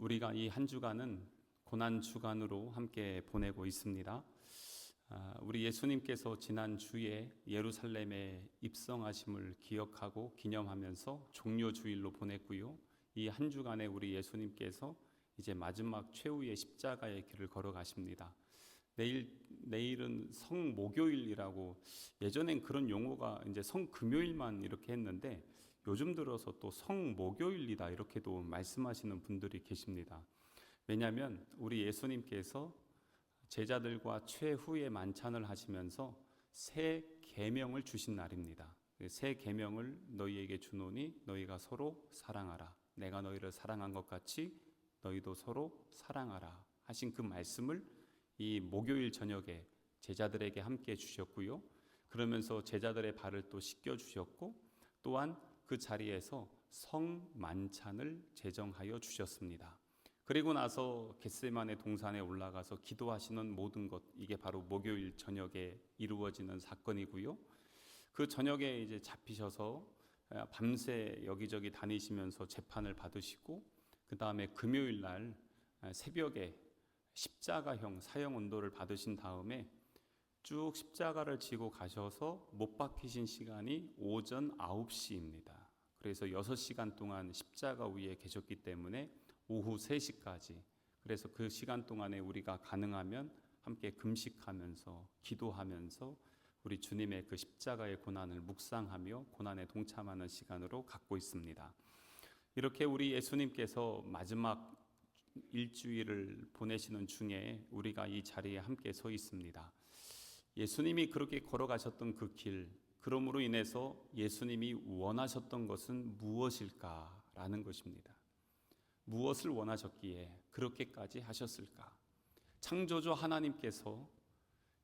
우리가 이 한 주간은 고난 주간으로 함께 보내고 있습니다. 우리 예수님께서 지난 주에 예루살렘에 입성하심을 기억하고 기념하면서 종려 주일로 보냈고요. 이 한 주간에 우리 예수님께서 이제 마지막 최후의 십자가의 길을 걸어가십니다. 내일은 성목요일이라고, 예전엔 그런 용어가 이제 성금요일만 이렇게 했는데 요즘 들어서 또 성목요일이다 이렇게도 말씀하시는 분들이 계십니다. 왜냐하면 우리 예수님께서 제자들과 최후의 만찬을 하시면서 새 계명을 주신 날입니다. 새 계명을 너희에게 주노니 너희가 서로 사랑하라. 내가 너희를 사랑한 것 같이 너희도 서로 사랑하라 하신 그 말씀을 이 목요일 저녁에 제자들에게 함께 주셨고요. 그러면서 제자들의 발을 또 씻겨 주셨고, 또한 그 자리에서 성만찬을 제정하여 주셨습니다. 그리고 나서 겟세마네 동산에 올라가서 기도하시는 모든 것, 이게 바로 목요일 저녁에 이루어지는 사건이고요. 그 저녁에 이제 잡히셔서 밤새 여기저기 다니시면서 재판을 받으시고, 그 다음에 금요일 날 새벽에 십자가형 사형 언도를 받으신 다음에 쭉 십자가를 지고 가셔서 못 박히신 시간이 오전 9시입니다. 그래서 6시간 동안 십자가 위에 계셨기 때문에 오후 3시까지, 그래서 그 시간 동안에 우리가 가능하면 함께 금식하면서 기도하면서 우리 주님의 그 십자가의 고난을 묵상하며 고난에 동참하는 시간으로 갖고 있습니다. 이렇게 우리 예수님께서 마지막 일주일을 보내시는 중에 우리가 이 자리에 함께 서 있습니다. 예수님이 그렇게 걸어가셨던 그 길, 그러므로 인해서 예수님이 원하셨던 것은 무엇일까라는 것입니다. 무엇을 원하셨기에 그렇게까지 하셨을까? 창조주 하나님께서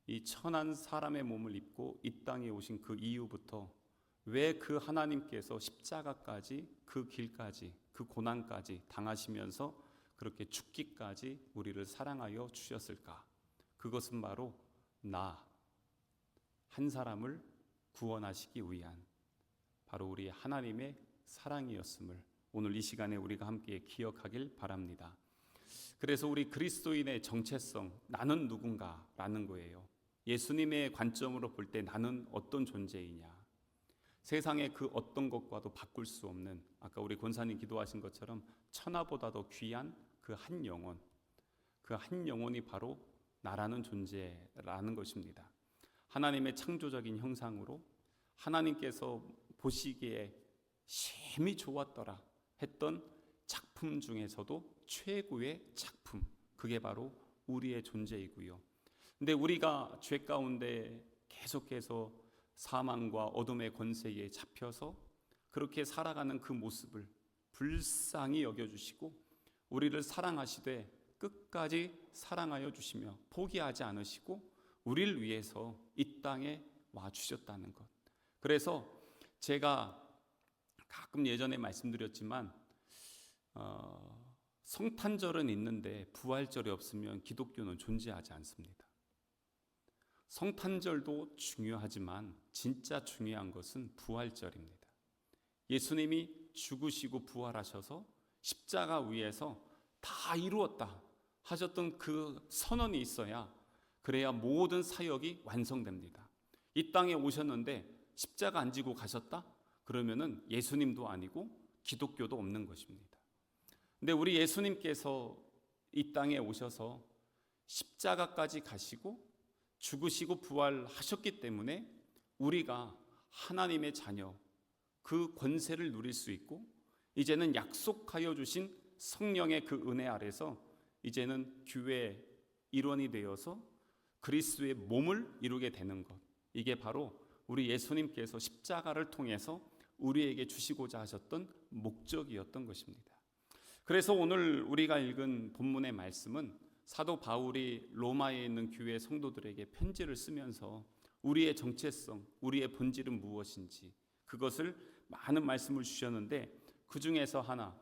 이 천한 사람의 몸을 입고 이 땅에 오신 그 이후부터 왜 그 하나님께서 십자가까지, 그 길까지, 그 고난까지 당하시면서 그렇게 죽기까지 우리를 사랑하여 주셨을까? 그것은 바로 나 한 사람을 구원하시기 위한 바로 우리 하나님의 사랑이었음을 오늘 이 시간에 우리가 함께 기억하길 바랍니다. 그래서 우리 그리스도인의 정체성, 나는 누군가라는 거예요. 예수님의 관점으로 볼 때 나는 어떤 존재이냐, 세상의 그 어떤 것과도 바꿀 수 없는, 아까 우리 권사님 기도하신 것처럼 천하보다도 귀한 그 한 영혼, 그 한 영혼이 바로 나라는 존재라는 것입니다. 하나님의 창조적인 형상으로 하나님께서 보시기에 심히 좋았더라 했던 작품 중에서도 최고의 작품, 그게 바로 우리의 존재이고요. 근데 우리가 죄 가운데 계속해서 사망과 어둠의 권세에 잡혀서 그렇게 살아가는 그 모습을 불쌍히 여겨주시고 우리를 사랑하시되 끝까지 사랑하여 주시며 포기하지 않으시고 우리를 위해서 이 땅에 와주셨다는 것. 그래서 제가 가끔 예전에 말씀드렸지만 성탄절은 있는데 부활절이 없으면 기독교는 존재하지 않습니다. 성탄절도 중요하지만 진짜 중요한 것은 부활절입니다. 예수님이 죽으시고 부활하셔서 십자가 위에서 다 이루었다 하셨던 그 선언이 있어야, 그래야 모든 사역이 완성됩니다. 이 땅에 오셨는데 십자가 안 지고 가셨다? 그러면은 예수님도 아니고 기독교도 없는 것입니다. 근데 우리 예수님께서 이 땅에 오셔서 십자가까지 가시고 죽으시고 부활하셨기 때문에 우리가 하나님의 자녀, 그 권세를 누릴 수 있고, 이제는 약속하여 주신 성령의 그 은혜 아래서 이제는 교회의 일원이 되어서 그리스도의 몸을 이루게 되는 것, 이게 바로 우리 예수님께서 십자가를 통해서 우리에게 주시고자 하셨던 목적이었던 것입니다. 그래서 오늘 우리가 읽은 본문의 말씀은 사도 바울이 로마에 있는 교회 성도들에게 편지를 쓰면서 우리의 정체성, 우리의 본질은 무엇인지 그것을 많은 말씀을 주셨는데, 그 중에서 하나,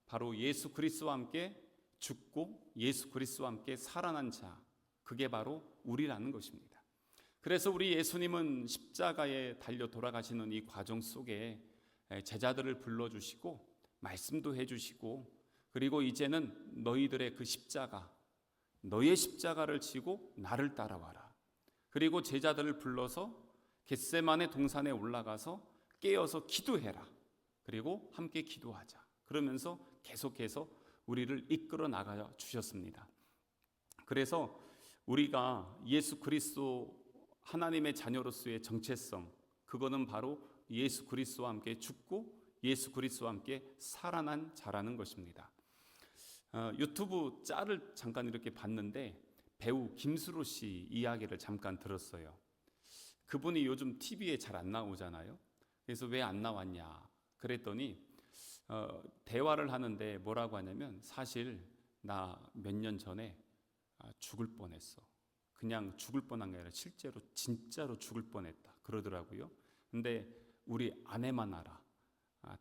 바로 예수 그리스도와 함께 죽고 예수 그리스도와 함께 살아난 자, 그게 바로 우리라는 것입니다. 그래서 우리 예수님은 십자가에 달려 돌아가시는 이 과정 속에 제자들을 불러주시고 말씀도 해주시고 그리고 이제는 너희들의 그 십자가, 너의 십자가를 지고 나를 따라와라. 그리고 제자들을 불러서 겟세마네 동산에 올라가서 깨어서 기도해라. 그리고 함께 기도하자. 그러면서 계속해서 우리를 이끌어 나가 주셨습니다. 그래서 우리가 예수 그리스도 하나님의 자녀로서의 정체성, 그거는 바로 예수 그리스도와 함께 죽고 예수 그리스도와 함께 살아난 자라는 것입니다. 유튜브 짤을 잠깐 이렇게 봤는데 배우 김수로 씨 이야기를 잠깐 들었어요. 그분이 요즘 TV에 잘 안 나오잖아요. 그래서 왜 안 나왔냐 그랬더니 대화를 하는데 뭐라고 하냐면, 사실 나 몇 년 전에 죽을 뻔했어. 그냥 죽을 뻔한 게 아니라 실제로 진짜로 죽을 뻔했다 그러더라고요. 근데 우리 아내만 알아.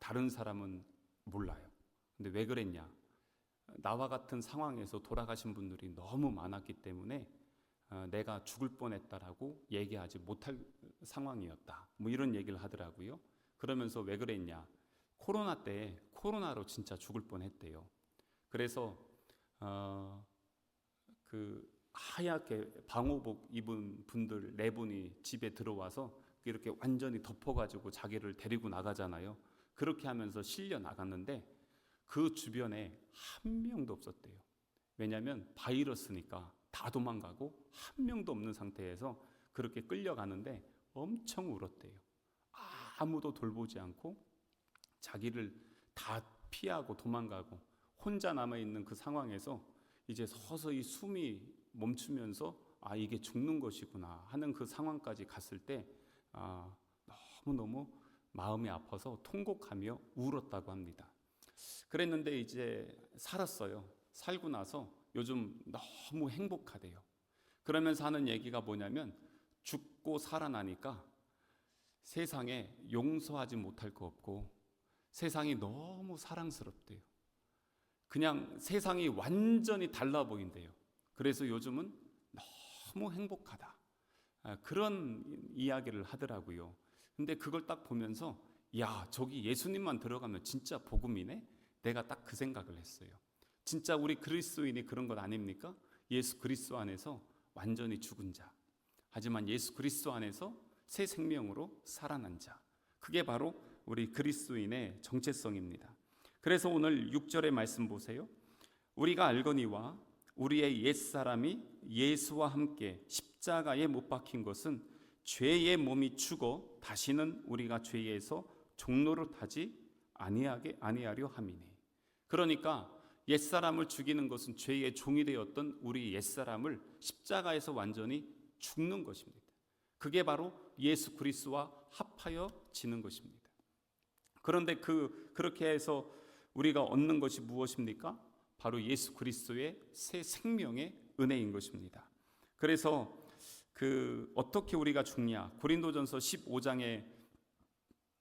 다른 사람은 몰라요. 근데 왜 그랬냐? 나와 같은 상황에서 돌아가신 분들이 너무 많았기 때문에 내가 죽을 뻔했다라고 얘기하지 못할 상황이었다. 뭐 이런 얘기를 하더라고요. 그러면서 왜 그랬냐? 코로나 때 코로나로 진짜 죽을 뻔했대요. 그래서 그 하얗게 방호복 입은 분들 4분이 집에 들어와서 이렇게 완전히 덮어가지고 자기를 데리고 나가잖아요. 그렇게 하면서 실려 나갔는데 그 주변에 한 명도 없었대요. 왜냐하면 바이러스니까 다 도망가고 한 명도 없는 상태에서 그렇게 끌려가는데 엄청 울었대요. 아무도 돌보지 않고 자기를 다 피하고 도망가고 혼자 남아있는 그 상황에서 이제 서서히 숨이 멈추면서 이게 죽는 것이구나 하는 그 상황까지 갔을 때 너무너무 마음이 아파서 통곡하며 울었다고 합니다. 그랬는데 이제 살았어요. 살고 나서 요즘 너무 행복하대요. 그러면서 하는 얘기가 뭐냐면, 죽고 살아나니까 세상에 용서하지 못할 거 없고 세상이 너무 사랑스럽대요. 그냥 세상이 완전히 달라 보인대요. 그래서 요즘은 너무 행복하다. 그런 이야기를 하더라고요. 근데 그걸 딱 보면서 야, 저기 예수님만 들어가면 진짜 복음이네? 내가 딱 그 생각을 했어요. 진짜 우리 그리스도인이 그런 것 아닙니까? 예수 그리스도 안에서 완전히 죽은 자, 하지만 예수 그리스도 안에서 새 생명으로 살아난 자, 그게 바로 우리 그리스도인의 정체성입니다. 그래서 오늘 6절의 말씀 보세요. 우리가 알거니와 우리의 옛사람이 예수와 함께 십자가에 못 박힌 것은 죄의 몸이 죽어 다시는 우리가 죄에서 종노릇하지 아니하려 함이니. 그러니까 옛사람을 죽이는 것은 죄의 종이 되었던 우리 옛사람을 십자가에서 완전히 죽는 것입니다. 그게 바로 예수 그리스도와 합하여 지는 것입니다. 그런데 그렇게 해서 우리가 얻는 것이 무엇입니까? 바로 예수 그리스도의 새 생명의 은혜인 것입니다. 그래서 어떻게 우리가 죽냐? 고린도전서 15장의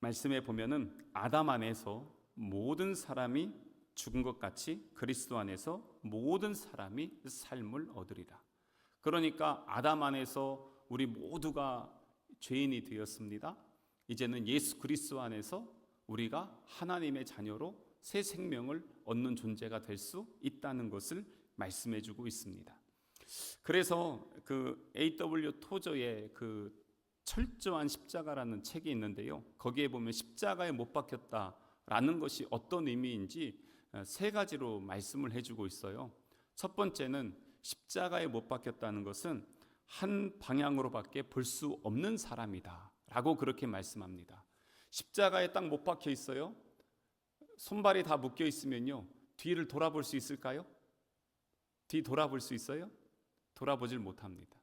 말씀에 보면은 아담 안에서 모든 사람이 죽은 것 같이 그리스도 안에서 모든 사람이 삶을 얻으리라. 그러니까 아담 안에서 우리 모두가 죄인이 되었습니다. 이제는 예수 그리스도 안에서 우리가 하나님의 자녀로 새 생명을 얻는 존재가 될 수 있다는 것을 말씀해 주고 있습니다. 그래서 A.W. 토저의 철저한 십자가라는 책이 있는데요. 거기에 보면 십자가에 못 박혔다라는 것이 어떤 의미인지 3가지로 말씀을 해주고 있어요. 첫 번째는 십자가에 못 박혔다는 것은 한 방향으로밖에 볼 수 없는 사람이다 라고 그렇게 말씀합니다. 십자가에 딱 못 박혀 있어요. 손발이 다 묶여 있으면요, 뒤를 돌아볼 수 있을까요? 뒤 돌아볼 수 있어요? 돌아보질 못합니다.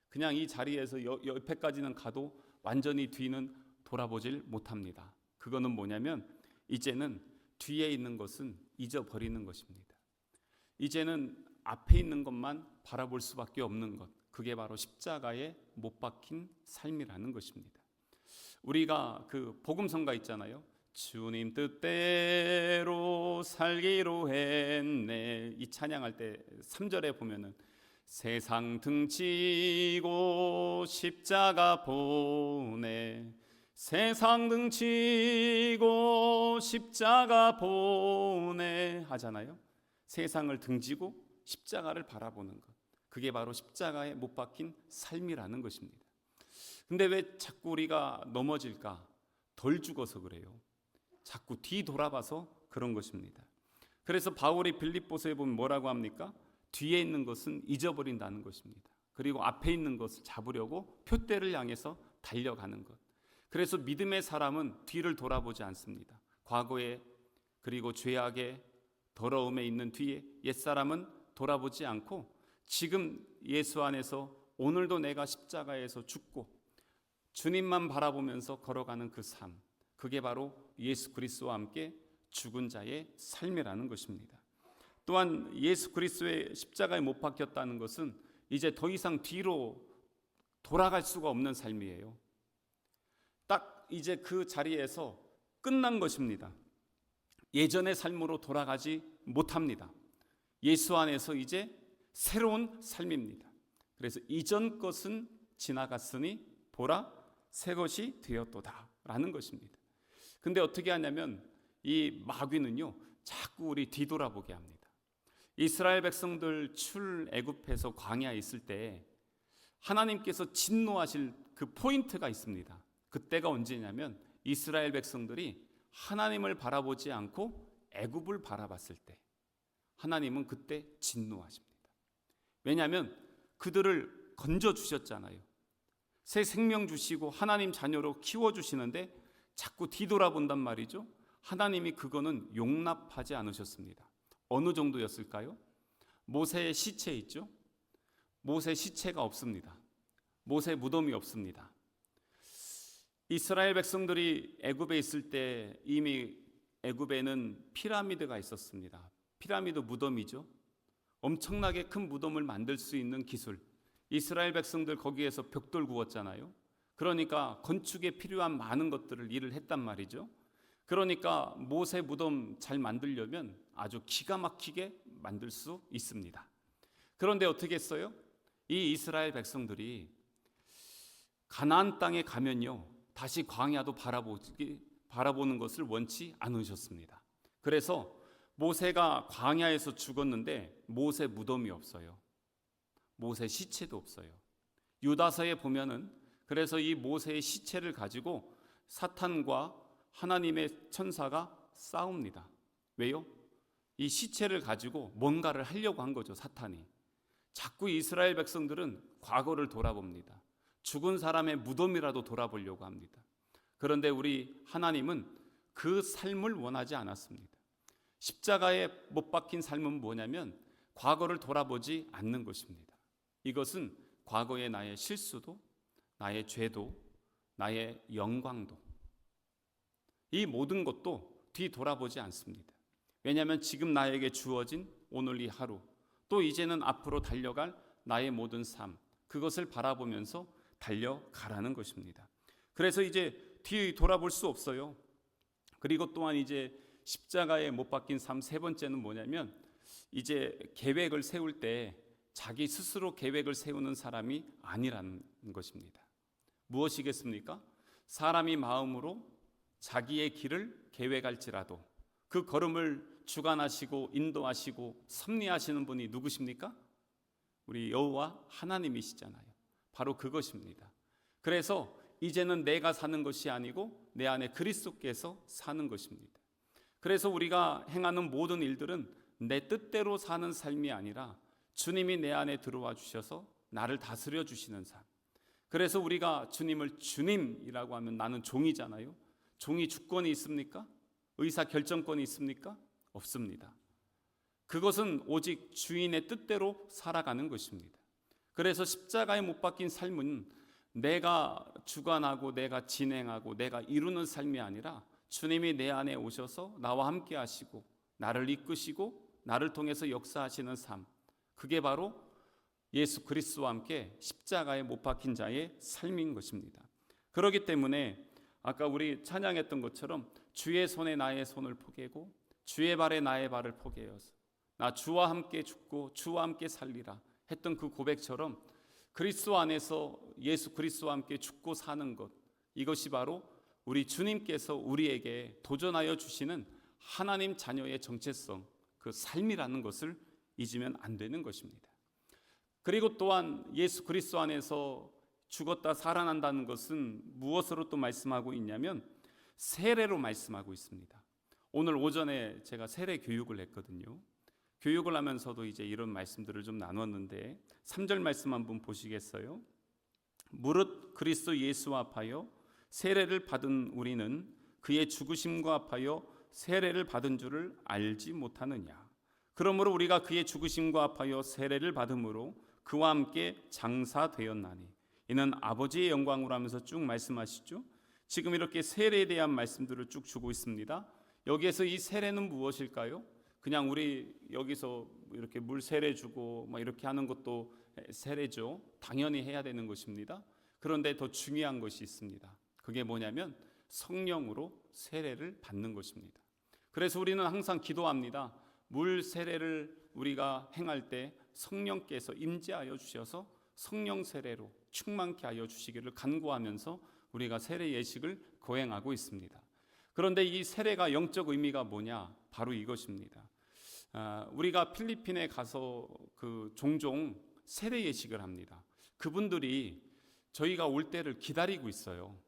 그냥 이 자리에서 옆에까지는 가도 완전히 뒤는 돌아보질 못합니다. 그거는 뭐냐면 이제는 뒤에 있는 것은 잊어버리는 것입니다. 이제는 앞에 있는 것만 바라볼 수밖에 없는 것, 그게 바로 십자가에 못 박힌 삶이라는 것입니다. 우리가 복음성가 있잖아요. 주님 뜻대로 살기로 했네. 이 찬양할 때 3절에 보면은 세상 등지고 십자가 보내 세상 등지고 십자가 보내 하잖아요. 세상을 등지고 십자가를 바라보는 것, 그게 바로 십자가에 못 박힌 삶이라는 것입니다. 근데 왜 자꾸 우리가 넘어질까? 덜 죽어서 그래요. 자꾸 뒤돌아봐서 그런 것입니다. 그래서 바울이 빌립보서에 보면 뭐라고 합니까? 뒤에 있는 것은 잊어버린다는 것입니다. 그리고 앞에 있는 것을 잡으려고 표대를 향해서 달려가는 것. 그래서 믿음의 사람은 뒤를 돌아보지 않습니다. 과거에, 그리고 죄악의 더러움에 있는 뒤에 옛사람은 돌아보지 않고 지금 예수 안에서 오늘도 내가 십자가에서 죽고 주님만 바라보면서 걸어가는 그 삶, 그게 바로 예수 그리스도와 함께 죽은 자의 삶이라는 것입니다. 또한 예수 그리스도의 십자가에 못 박혔다는 것은 이제 더 이상 뒤로 돌아갈 수가 없는 삶이에요. 딱 이제 그 자리에서 끝난 것입니다. 예전의 삶으로 돌아가지 못합니다. 예수 안에서 이제 새로운 삶입니다. 그래서 이전 것은 지나갔으니 보라 새 것이 되었도다 라는 것입니다. 근데 어떻게 하냐면 이 마귀는요, 자꾸 우리 뒤돌아보게 합니다. 이스라엘 백성들 출애굽해서 광야에 있을 때 하나님께서 진노하실 그 포인트가 있습니다. 그때가 언제냐면 이스라엘 백성들이 하나님을 바라보지 않고 애굽을 바라봤을 때 하나님은 그때 진노하십니다. 왜냐하면 그들을 건져주셨잖아요. 새 생명 주시고 하나님 자녀로 키워주시는데 자꾸 뒤돌아본단 말이죠. 하나님이 그거는 용납하지 않으셨습니다. 어느 정도였을까요? 모세의 시체 있죠? 모세 시체가 없습니다. 모세 무덤이 없습니다. 이스라엘 백성들이 애굽에 있을 때 이미 애굽에는 피라미드가 있었습니다. 피라미드 무덤이죠. 엄청나게 큰 무덤을 만들 수 있는 기술. 이스라엘 백성들 거기에서 벽돌 구웠잖아요. 그러니까 건축에 필요한 많은 것들을 일을 했단 말이죠. 그러니까 모세 무덤 잘 만들려면 아주 기가 막히게 만들 수 있습니다. 그런데 어떻게 했어요? 이 이스라엘 백성들이 가나안 땅에 가면요, 다시 광야도 바라보는 것을 원치 않으셨습니다. 그래서 모세가 광야에서 죽었는데 모세 무덤이 없어요. 모세 시체도 없어요. 유다서에 보면은 그래서 이 모세의 시체를 가지고 사탄과 하나님의 천사가 싸웁니다. 왜요? 이 시체를 가지고 뭔가를 하려고 한 거죠, 사탄이. 자꾸 이스라엘 백성들은 과거를 돌아봅니다. 죽은 사람의 무덤이라도 돌아보려고 합니다. 그런데 우리 하나님은 그 삶을 원하지 않았습니다. 십자가에 못 박힌 삶은 뭐냐면 과거를 돌아보지 않는 것입니다. 이것은 과거의 나의 실수도, 나의 죄도, 나의 영광도, 이 모든 것도 뒤돌아보지 않습니다. 왜냐하면 지금 나에게 주어진 오늘 이 하루, 또 이제는 앞으로 달려갈 나의 모든 삶, 그것을 바라보면서 달려가라는 것입니다. 그래서 이제 뒤돌아볼 수 없어요. 그리고 또한 이제 십자가에 못 박힌 삶 세 번째는 뭐냐면 이제 계획을 세울 때 자기 스스로 계획을 세우는 사람이 아니라는 것입니다. 무엇이겠습니까? 사람이 마음으로 자기의 길을 계획할지라도 그 걸음을 주관하시고 인도하시고 섭리하시는 분이 누구십니까? 우리 여호와 하나님이시잖아요. 바로 그것입니다. 그래서 이제는 내가 사는 것이 아니고 내 안에 그리스도께서 사는 것입니다. 그래서 우리가 행하는 모든 일들은 내 뜻대로 사는 삶이 아니라 주님이 내 안에 들어와 주셔서 나를 다스려 주시는 삶. 그래서 우리가 주님을 주님이라고 하면 나는 종이잖아요. 종이 주권이 있습니까? 의사 결정권이 있습니까? 없습니다. 그것은 오직 주인의 뜻대로 살아가는 것입니다. 그래서 십자가에 못 박힌 삶은 내가 주관하고 내가 진행하고 내가 이루는 삶이 아니라 주님이 내 안에 오셔서 나와 함께 하시고 나를 이끄시고 나를 통해서 역사하시는 삶, 그게 바로 예수 그리스도와 함께 십자가에 못 박힌 자의 삶인 것입니다. 그렇기 때문에 아까 우리 찬양했던 것처럼 주의 손에 나의 손을 포개고 주의 발에 나의 발을 포개어서 나 주와 함께 죽고 주와 함께 살리라 했던 그 고백처럼 그리스도 안에서 예수 그리스도와 함께 죽고 사는 것, 이것이 바로 우리 주님께서 우리에게 도전하여 주시는 하나님 자녀의 정체성, 그 삶이라는 것을 잊으면 안 되는 것입니다. 그리고 또한 예수 그리스도 안에서 죽었다 살아난다는 것은 무엇으로 또 말씀하고 있냐면 세례로 말씀하고 있습니다. 오늘 오전에 제가 세례 교육을 했거든요. 교육을 하면서도 이제 이런 말씀들을 좀 나눴는데 3절 말씀 한번 보시겠어요? 무릇 그리스도 예수와 합하여 세례를 받은 우리는 그의 죽으심과 합하여 세례를 받은 줄을 알지 못하느냐. 그러므로 우리가 그의 죽으심과 합하여 세례를 받음으로 그와 함께 장사되었나니 이는 아버지의 영광으로 하면서 쭉 말씀하시죠. 지금 이렇게 세례에 대한 말씀들을 쭉 주고 있습니다. 여기에서 이 세례는 무엇일까요? 그냥 우리 여기서 이렇게 물 세례 주고 막 이렇게 하는 것도 세례죠. 당연히 해야 되는 것입니다. 그런데 더 중요한 것이 있습니다. 그게 뭐냐면 성령으로 세례를 받는 것입니다. 그래서 우리는 항상 기도합니다. 물 세례를 우리가 행할 때 성령께서 임재하여 주셔서 성령 세례로 충만케 하여 주시기를 간구하면서 우리가 세례 예식을 거행하고 있습니다. 그런데 이 세례가 영적 의미가 뭐냐? 바로 이것입니다. 우리가 필리핀에 가서 종종 세례 예식을 합니다. 그분들이 저희가 올 때를 기다리고 있어요.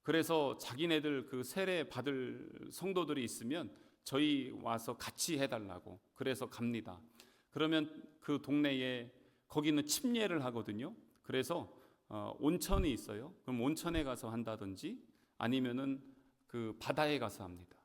그래서 자기네들 그 세례 받을 성도들이 있으면 저희 와서 같이 해달라고 그래서 갑니다. 그러면 그 동네에 거기는 침례를 하거든요. 그래서 온천이 있어요. 그럼 온천에 가서 한다든지 아니면은 그 바다에 가서 합니다.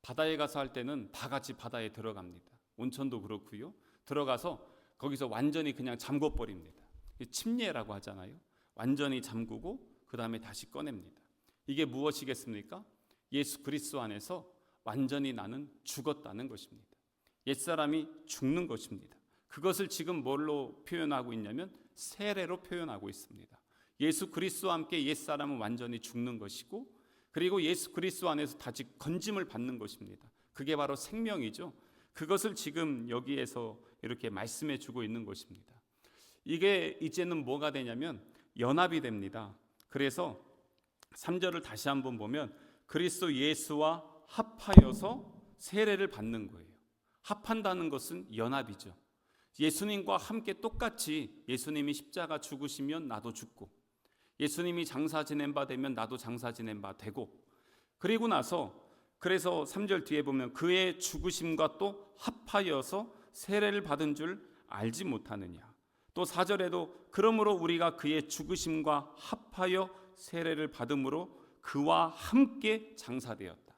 바다에 가서 할 때는 다 같이 바다에 들어갑니다. 온천도 그렇고요. 들어가서 거기서 완전히 그냥 잠궈 버립니다. 침례라고 하잖아요. 완전히 잠그고 그 다음에 다시 꺼냅니다. 이게 무엇이겠습니까? 예수 그리스도 안에서 완전히 나는 죽었다는 것입니다. 옛사람이 죽는 것입니다. 그것을 지금 뭘로 표현하고 있냐면 세례로 표현하고 있습니다. 예수 그리스도와 함께 옛사람은 완전히 죽는 것이고 그리고 예수 그리스도 안에서 다시 건짐을 받는 것입니다. 그게 바로 생명이죠. 그것을 지금 여기에서 이렇게 말씀해 주고 있는 것입니다. 이게 이제는 뭐가 되냐면 연합이 됩니다. 그래서 3절을 다시 한번 보면 그리스도 예수와 합하여서 세례를 받는 거예요. 합한다는 것은 연합이죠. 예수님과 함께 똑같이 예수님이 십자가 죽으시면 나도 죽고 예수님이 장사 지낸 바 되면 나도 장사 지낸 바 되고 그리고 나서 그래서 3절 뒤에 보면 그의 죽으심과 또 합하여서 세례를 받은 줄 알지 못하느냐. 또 4절에도 그러므로 우리가 그의 죽으심과 합하여 세례를 받음으로 그와 함께 장사되었다.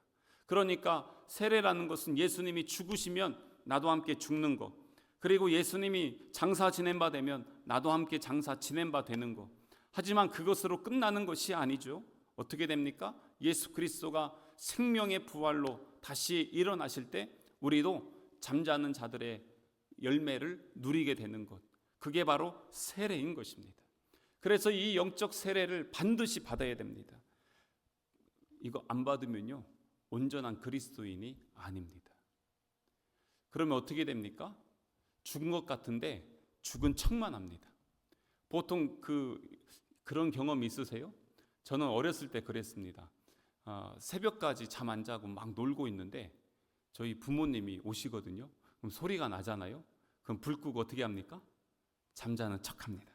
그러니까 세례라는 것은 예수님이 죽으시면 나도 함께 죽는 것, 그리고 예수님이 장사 지낸 바 되면 나도 함께 장사 지낸 바 되는 것. 하지만 그것으로 끝나는 것이 아니죠. 어떻게 됩니까? 예수 그리스도가 생명의 부활로 다시 일어나실 때 우리도 잠자는 자들의 열매를 누리게 되는 것, 그게 바로 세례인 것입니다. 그래서 이 영적 세례를 반드시 받아야 됩니다. 이거 안 받으면요 온전한 그리스도인이 아닙니다. 그러면 어떻게 됩니까? 죽은 것 같은데 죽은 척만 합니다. 보통 그런 경험 있으세요? 저는 어렸을 때 그랬습니다. 새벽까지 잠 안 자고 막 놀고 있는데 저희 부모님이 오시거든요. 그럼 소리가 나잖아요. 그럼 불 끄고 어떻게 합니까? 잠자는 척합니다.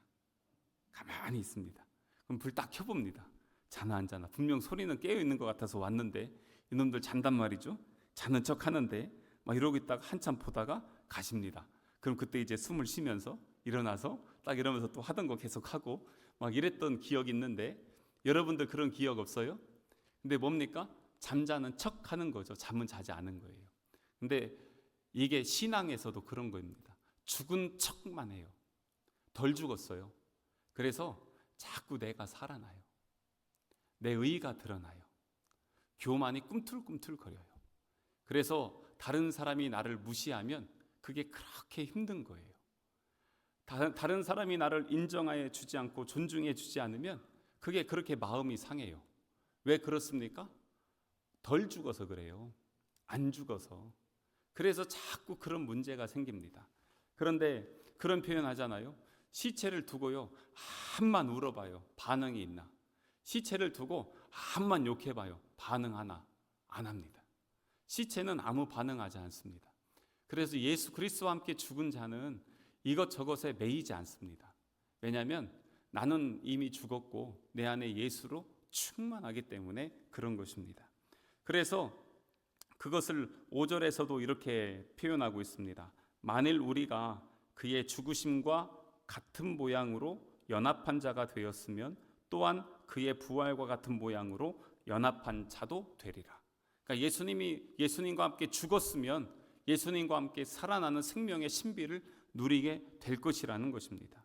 가만히 있습니다. 그럼 불 딱 켜봅니다. 자나 안 자나. 분명 소리는 깨어 있는 것 같아서 왔는데 이놈들 잔단 말이죠. 자는 척하는데 막 이러고 있다가 한참 보다가 가십니다. 그럼 그때 이제 숨을 쉬면서 일어나서 딱 이러면서 또 하던 거 계속 하고 막 이랬던 기억이 있는데 여러분들 그런 기억 없어요? 근데 뭡니까? 잠자는 척 하는 거죠. 잠은 자지 않은 거예요. 근데 이게 신앙에서도 그런 겁니다. 죽은 척만 해요. 덜 죽었어요. 그래서 자꾸 내가 살아나요. 내 의의가 드러나요. 교만이 꿈틀꿈틀거려요. 그래서 다른 사람이 나를 무시하면 그게 그렇게 힘든 거예요. 다른 사람이 나를 인정해 주지 않고 존중해 주지 않으면 그게 그렇게 마음이 상해요. 왜 그렇습니까? 덜 죽어서 그래요. 안 죽어서. 그래서 자꾸 그런 문제가 생깁니다. 그런데 그런 표현 하잖아요. 시체를 두고요 한만 울어봐요. 반응이 있나. 시체를 두고 한만 욕해봐요. 반응하나? 안 합니다. 시체는 아무 반응하지 않습니다. 그래서 예수 그리스도와 함께 죽은 자는 이것저것에 매이지 않습니다. 왜냐하면 나는 이미 죽었고 내 안에 예수로 충만하기 때문에 그런 것입니다. 그래서 그것을 5절에서도 이렇게 표현하고 있습니다. 만일 우리가 그의 죽으심과 같은 모양으로 연합한 자가 되었으면 또한 그의 부활과 같은 모양으로 연합한 자도 되리라. 그러니까 예수님과 함께 죽었으면 예수님과 함께 살아나는 생명의 신비를 누리게 될 것이라는 것입니다.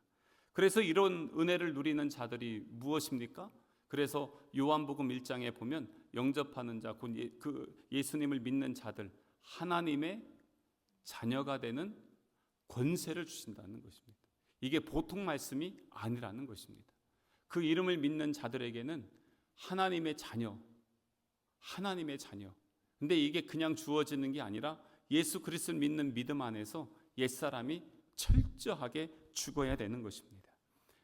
그래서 이런 은혜를 누리는 자들이 무엇입니까? 그래서 요한복음 1장에 보면 영접하는 자, 그 예수님을 믿는 자들, 하나님의 자녀가 되는 권세를 주신다는 것입니다. 이게 보통 말씀이 아니라는 것입니다. 그 이름을 믿는 자들에게는 하나님의 자녀. 근데 이게 그냥 주어지는 게 아니라 예수 그리스도를 믿는 믿음 안에서 옛사람이 철저하게 죽어야 되는 것입니다.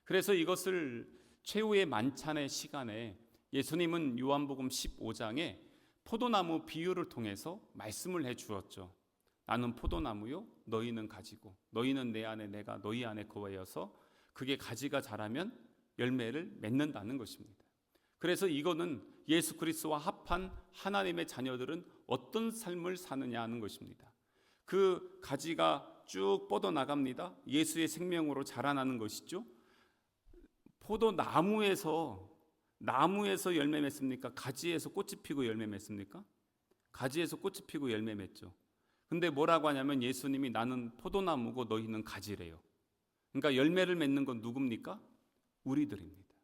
그래서 이것을 최후의 만찬의 시간에 예수님은 요한복음 15장에 포도나무 비유를 통해서 말씀을 해 주었죠. 나는 포도나무요, 너희는 가지고, 너희는 내 안에, 내가 너희 안에 거하여서 그게 가지가 자라면 열매를 맺는다는 것입니다. 그래서 이거는 예수 그리스도와 합한 하나님의 자녀들은 어떤 삶을 사느냐 하는 것입니다. 그 가지가 쭉 뻗어나갑니다. 예수의 생명으로 자라나는 것이죠. 포도나무에서 열매 맺습니까? 가지에서 꽃이 피고 열매 맺습니까? 가지에서 꽃이 피고 열매 맺죠. 근데 뭐라고 하냐면 예수님이 나는 포도나무고 너희는 가지래요. 그러니까 열매를 맺는 건 누굽니까? 우리들입니다.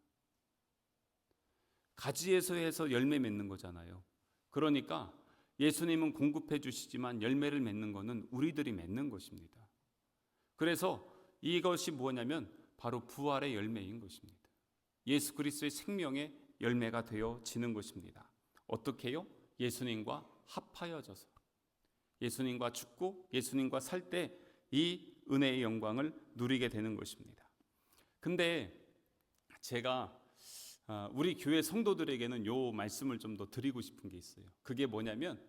가지에서 해서 열매 맺는 거잖아요. 그러니까 예수님은 공급해 주시지만 열매를 맺는 것은 우리들이 맺는 것입니다. 그래서 이것이 뭐냐면 바로 부활의 열매인 것입니다. 예수 그리스도의 생명의 열매가 되어지는 것입니다. 어떻게요? 예수님과 합하여져서 예수님과 죽고 예수님과 살 때 이 은혜의 영광을 누리게 되는 것입니다. 근데 제가 우리 교회 성도들에게는 요 말씀을 좀 더 드리고 싶은 게 있어요. 그게 뭐냐면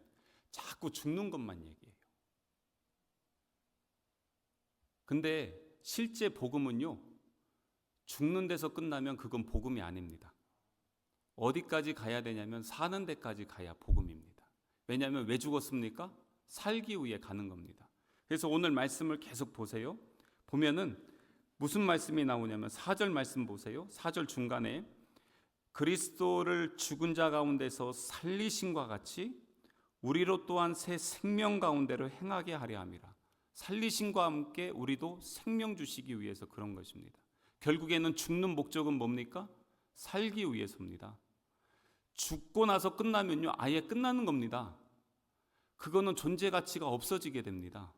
자꾸 죽는 것만 얘기해요. 근데 실제 복음은요, 죽는 데서 끝나면 그건 복음이 아닙니다. 어디까지 가야 되냐면 사는 데까지 가야 복음입니다. 왜냐하면 왜 죽었습니까? 살기 위해 가는 겁니다. 그래서 오늘 말씀을 계속 보세요. 보면은 무슨 말씀이 나오냐면 4절 말씀 보세요. 4절 중간에 그리스도를 죽은 자 가운데서 살리신과 같이 우리로 또한 새 생명 가운데로 행하게 하려 함이라. 살리신과 함께 우리도 생명 주시기 위해서 그런 것입니다. 결국에는 죽는 목적은 뭡니까? 살기 위해서입니다. 죽고 나서 끝나면요, 아예 끝나는 겁니다. 그거는 존재 가치가 없어지게 됩니다.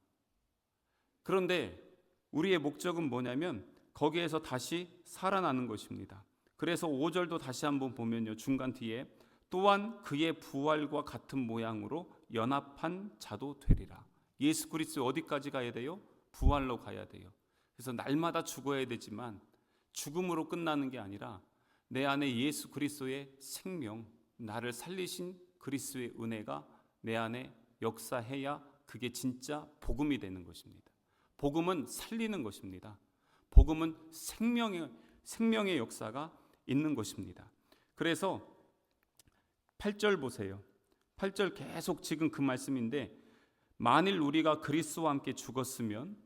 그런데 우리의 목적은 뭐냐면 거기에서 다시 살아나는 것입니다. 그래서 5절도 다시 한번 보면요, 중간 뒤에 또한 그의 부활과 같은 모양으로 연합한 자도 되리라. 예수 그리스도 어디까지 가야 돼요? 부활로 가야 돼요. 그래서 날마다 죽어야 되지만 죽음으로 끝나는 게 아니라 내 안에 예수 그리스도의 생명, 나를 살리신 그리스도의 은혜가 내 안에 역사해야 그게 진짜 복음이 되는 것입니다. 복음은 살리는 것입니다. 복음은 생명의 역사가 있는 것입니다. 그래서 8절 보세요. 8절 계속 지금 그 말씀인데 만일 우리가 그리스도와 함께 죽었으면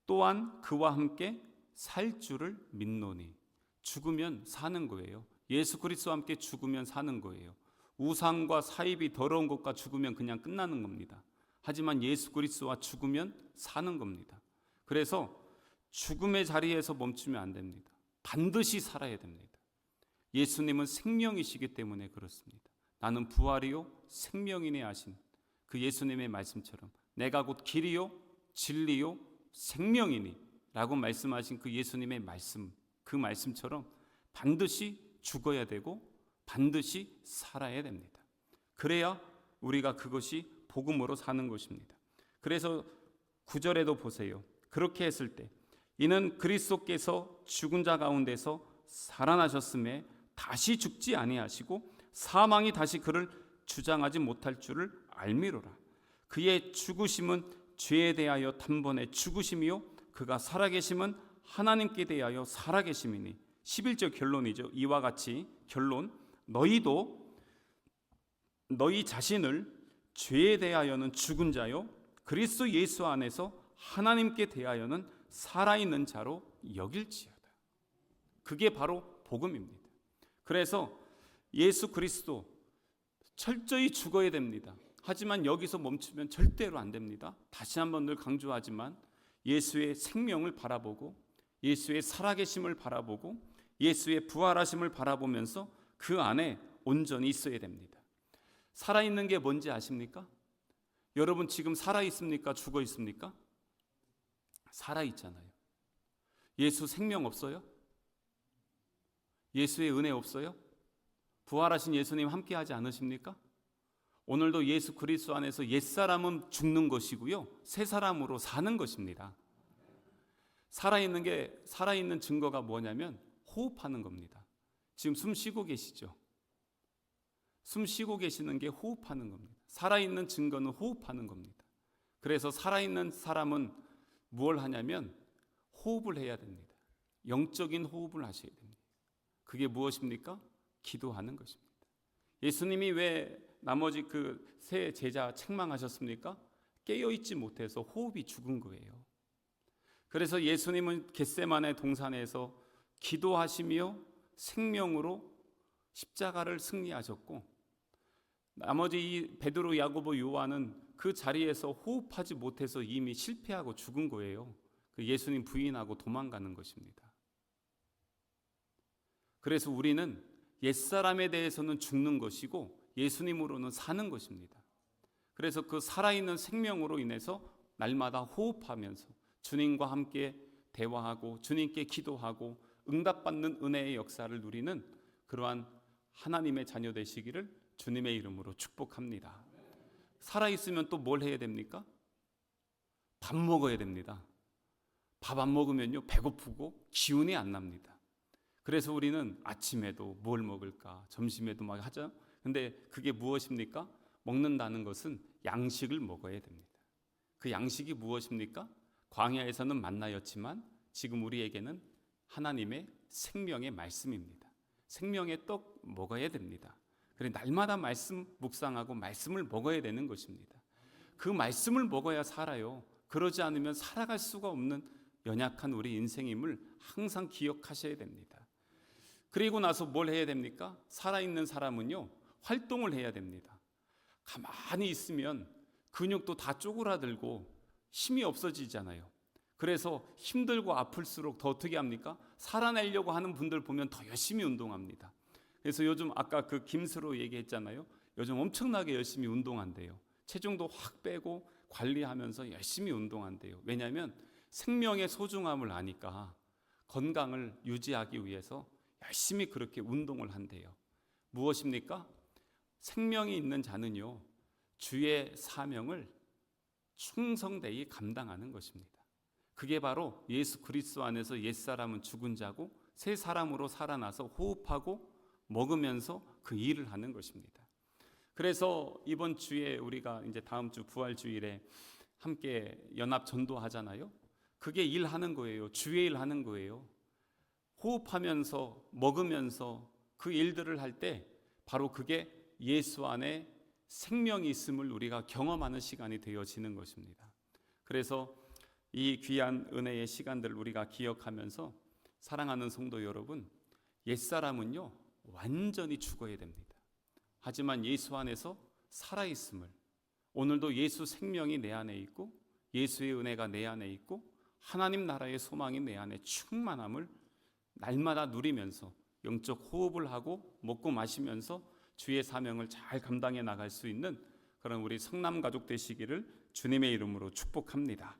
또한 그와 함께 살 줄을 믿노니. 죽으면 사는 거예요. 예수 그리스도와 함께 죽으면 사는 거예요. 우상과 사입이 더러운 것과 죽으면 그냥 끝나는 겁니다. 하지만 예수 그리스도와 죽으면 사는 겁니다. 그래서 죽음의 자리에서 멈추면 안 됩니다. 반드시 살아야 됩니다. 예수님은 생명이시기 때문에 그렇습니다. 나는 부활이요 생명이네 하신 그 예수님의 말씀처럼 내가 곧 길이요 진리요 생명이니 라고 말씀하신 그 예수님의 말씀, 그 말씀처럼 반드시 죽어야 되고 반드시 살아야 됩니다. 그래야 우리가 그것이 복음으로 사는 것입니다. 그래서 9절에도 보세요. 그렇게 했을 때 이는 그리스도께서 죽은 자 가운데서 살아나셨음에 다시 죽지 아니하시고 사망이 다시 그를 주장하지 못할 줄을 알미로라. 그의 죽으심은 죄에 대하여 단번에 죽으심이요 그가 살아계심은 하나님께 대하여 살아계심이니. 11절 결론이죠. 이와 같이 결론, 너희도 너희 자신을 죄에 대하여는 죽은 자요 그리스도 예수 안에서 하나님께 대하여는 살아있는 자로 여길지어다. 그게 바로 복음입니다. 그래서 예수 그리스도 철저히 죽어야 됩니다. 하지만 여기서 멈추면 절대로 안 됩니다. 다시 한번 늘 강조하지만 예수의 생명을 바라보고 예수의 살아계심을 바라보고 예수의 부활하심을 바라보면서 그 안에 온전히 있어야 됩니다. 살아있는 게 뭔지 아십니까? 여러분 지금 살아있습니까? 죽어 있습니까? 살아있잖아요. 예수 생명 없어요? 예수의 은혜 없어요? 부활하신 예수님 함께 하지 않으십니까? 오늘도 예수 그리스도 안에서 옛사람은 죽는 것이고요 새 사람으로 사는 것입니다. 살아있는 증거가 뭐냐면 호흡하는 겁니다. 지금 숨 쉬고 계시죠? 숨 쉬고 계시는 게 호흡하는 겁니다. 살아있는 증거는 호흡하는 겁니다. 그래서 살아있는 사람은 무엇을 하냐면 호흡을 해야 됩니다. 영적인 호흡을 하셔야 됩니다. 그게 무엇입니까? 기도하는 것입니다. 예수님이 왜 나머지 그 세 제자 책망하셨습니까? 깨어있지 못해서 호흡이 죽은 거예요. 그래서 예수님은 겟세마네 동산에서 기도하시며 생명으로 십자가를 승리하셨고 나머지 이 베드로, 야고보, 요한은 그 자리에서 호흡하지 못해서 이미 실패하고 죽은 거예요. 그 예수님 부인하고 도망가는 것입니다. 그래서 우리는 옛사람에 대해서는 죽는 것이고 예수님으로는 사는 것입니다. 그래서 그 살아있는 생명으로 인해서 날마다 호흡하면서 주님과 함께 대화하고 주님께 기도하고 응답받는 은혜의 역사를 누리는 그러한 하나님의 자녀 되시기를 주님의 이름으로 축복합니다. 살아있으면 또 뭘 해야 됩니까? 밥 먹어야 됩니다. 밥 안 먹으면요 배고프고 기운이 안 납니다. 그래서 우리는 아침에도 뭘 먹을까 점심에도 막 하죠. 근데 그게 무엇입니까? 먹는다는 것은 양식을 먹어야 됩니다. 그 양식이 무엇입니까? 광야에서는 만나였지만 지금 우리에게는 하나님의 생명의 말씀입니다. 생명의 떡 먹어야 됩니다. 그래 날마다 말씀 묵상하고 말씀을 먹어야 되는 것입니다. 그 말씀을 먹어야 살아요. 그러지 않으면 살아갈 수가 없는 연약한 우리 인생임을 항상 기억하셔야 됩니다. 그리고 나서 뭘 해야 됩니까? 살아있는 사람은요 활동을 해야 됩니다. 가만히 있으면 근육도 다 쪼그라들고 힘이 없어지잖아요. 그래서 힘들고 아플수록 더 어떻게 합니까? 살아내려고 하는 분들 보면 더 열심히 운동합니다. 그래서 요즘 아까 그 김스로 얘기했잖아요. 요즘 엄청나게 열심히 운동한대요. 체중도 확 빼고 관리하면서 열심히 운동한대요. 왜냐하면 생명의 소중함을 아니까 건강을 유지하기 위해서 열심히 그렇게 운동을 한대요. 무엇입니까? 생명이 있는 자는요 주의 사명을 충성되이 감당하는 것입니다. 그게 바로 예수 그리스도 안에서 옛사람은 죽은 자고 새 사람으로 살아나서 호흡하고 먹으면서 그 일을 하는 것입니다. 그래서 이번 주에 우리가 이제 다음 주 부활주일에 함께 연합 전도하잖아요. 그게 일하는 거예요. 주의 일 하는 거예요. 호흡하면서 먹으면서 그 일들을 할 때 바로 그게 예수 안에 생명이 있음을 우리가 경험하는 시간이 되어지는 것입니다. 그래서 이 귀한 은혜의 시간들을 우리가 기억하면서 사랑하는 성도 여러분, 옛사람은요 완전히 죽어야 됩니다. 하지만 예수 안에서 살아있음을, 오늘도 예수 생명이 내 안에 있고 예수의 은혜가 내 안에 있고 하나님 나라의 소망이 내 안에 충만함을 날마다 누리면서 영적 호흡을 하고 먹고 마시면서 주의 사명을 잘 감당해 나갈 수 있는 그런 우리 성남 가족 되시기를 주님의 이름으로 축복합니다.